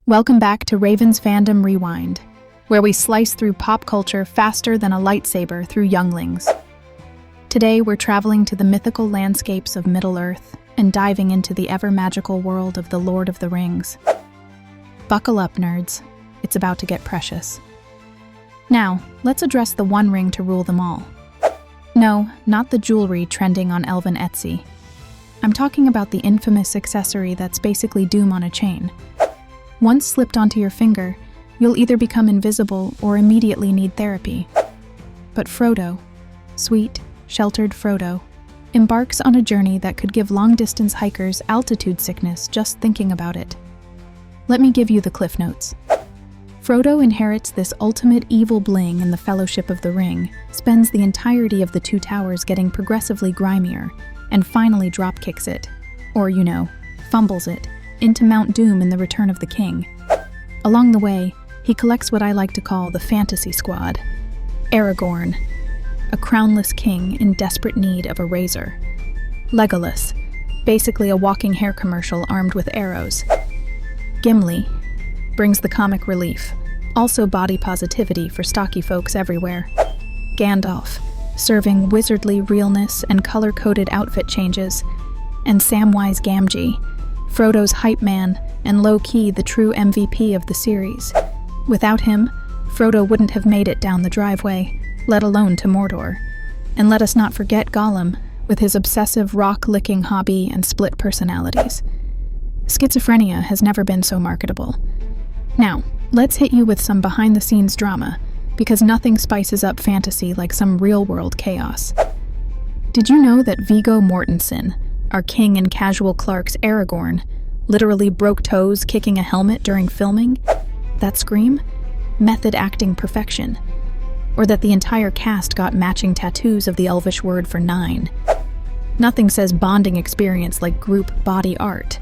Welcome back to Raven's Fandom Rewind, where we slice through pop culture faster than a lightsaber through younglings. Today we're traveling to the mythical landscapes of Middle-earth and diving into the ever-magical world of the Lord of the Rings. Buckle up, nerds. It's about to get precious. Now, let's address the one ring to rule them all. No, not the jewelry trending on Elven Etsy. I'm talking about the infamous accessory that's basically Doom on a chain. Once slipped onto your finger, you'll either become invisible or immediately need therapy. But Frodo, sweet, sheltered Frodo, embarks on a journey that could give long-distance hikers altitude sickness just thinking about it. Let me give you the Cliff Notes. Frodo inherits this ultimate evil bling in the Fellowship of the Ring, spends the entirety of the Two Towers getting progressively grimier, and finally dropkicks it, or, fumbles it, into Mount Doom in the Return of the King. Along the way, he collects what I like to call the fantasy squad. Aragorn, a crownless king in desperate need of a razor. Legolas, basically a walking hair commercial armed with arrows. Gimli, brings the comic relief, also body positivity for stocky folks everywhere. Gandalf, serving wizardly realness and color-coded outfit changes. And Samwise Gamgee, Frodo's hype man and low-key the true MVP of the series. Without him, Frodo wouldn't have made it down the driveway, let alone to Mordor. And let us not forget Gollum, with his obsessive rock-licking hobby and split personalities. Schizophrenia has never been so marketable. Now, let's hit you with some behind-the-scenes drama, because nothing spices up fantasy like some real-world chaos. Did you know that Viggo Mortensen, our king in Casual Clark's Aragorn, literally broke toes kicking a helmet during filming? That scream? Method acting perfection. Or that the entire cast got matching tattoos of the Elvish word for 9. Nothing says bonding experience like group body art.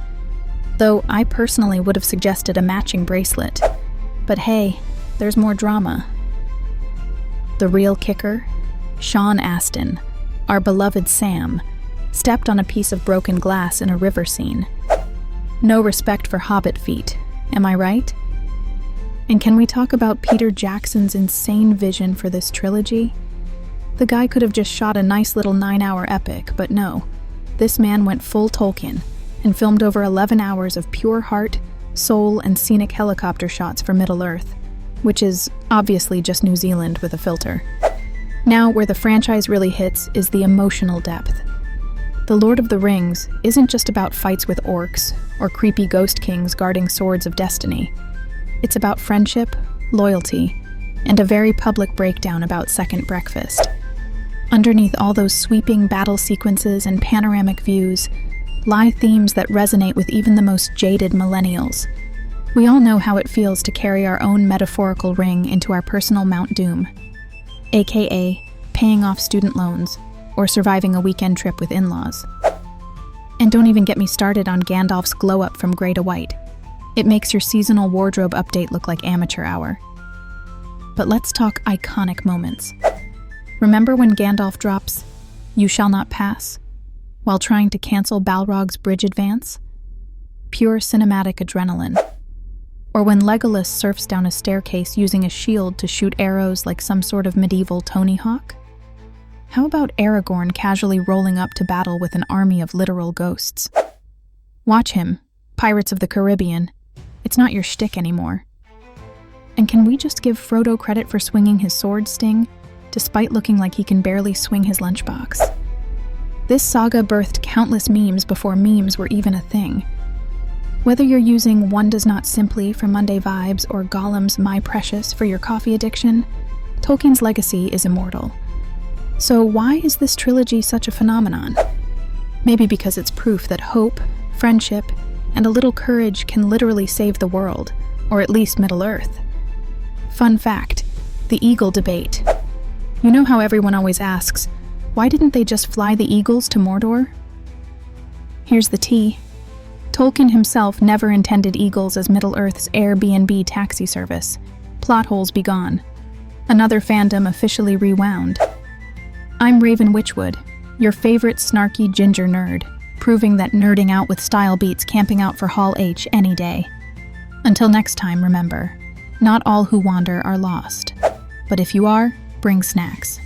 Though I personally would have suggested a matching bracelet. But hey, there's more drama. The real kicker? Sean Astin, our beloved Sam, stepped on a piece of broken glass in a river scene. No respect for Hobbit feet, am I right? And can we talk about Peter Jackson's insane vision for this trilogy? The guy could have just shot a nice little 9-hour epic, but no. This man went full Tolkien and filmed over 11 hours of pure heart, soul, and scenic helicopter shots for Middle-earth, which is obviously just New Zealand with a filter. Now, where the franchise really hits is the emotional depth. The Lord of the Rings isn't just about fights with orcs or creepy ghost kings guarding swords of destiny. It's about friendship, loyalty, and a very public breakdown about second breakfast. Underneath all those sweeping battle sequences and panoramic views lie themes that resonate with even the most jaded millennials. We all know how it feels to carry our own metaphorical ring into our personal Mount Doom, aka paying off student loans or surviving a weekend trip with in-laws. And don't even get me started on Gandalf's glow-up from gray to white. It makes your seasonal wardrobe update look like amateur hour. But let's talk iconic moments. Remember when Gandalf drops, "You shall not pass," while trying to cancel Balrog's bridge advance? Pure cinematic adrenaline. Or when Legolas surfs down a staircase using a shield to shoot arrows like some sort of medieval Tony Hawk? How about Aragorn casually rolling up to battle with an army of literal ghosts? Watch him, Pirates of the Caribbean. It's not your shtick anymore. And can we just give Frodo credit for swinging his sword sting, despite looking like he can barely swing his lunchbox? This saga birthed countless memes before memes were even a thing. Whether you're using One Does Not Simply for Monday vibes or Gollum's My Precious for your coffee addiction, Tolkien's legacy is immortal. So why is this trilogy such a phenomenon? Maybe because it's proof that hope, friendship, and a little courage can literally save the world, or at least Middle-earth. Fun fact, the eagle debate. You know how everyone always asks, why didn't they just fly the eagles to Mordor? Here's the tea. Tolkien himself never intended eagles as Middle-earth's Airbnb taxi service. Plot holes be gone. Another fandom officially rewound. I'm Raven Witchwood, your favorite snarky ginger nerd, proving that nerding out with style beats camping out for Hall H any day. Until next time, remember, not all who wander are lost. But if you are, bring snacks.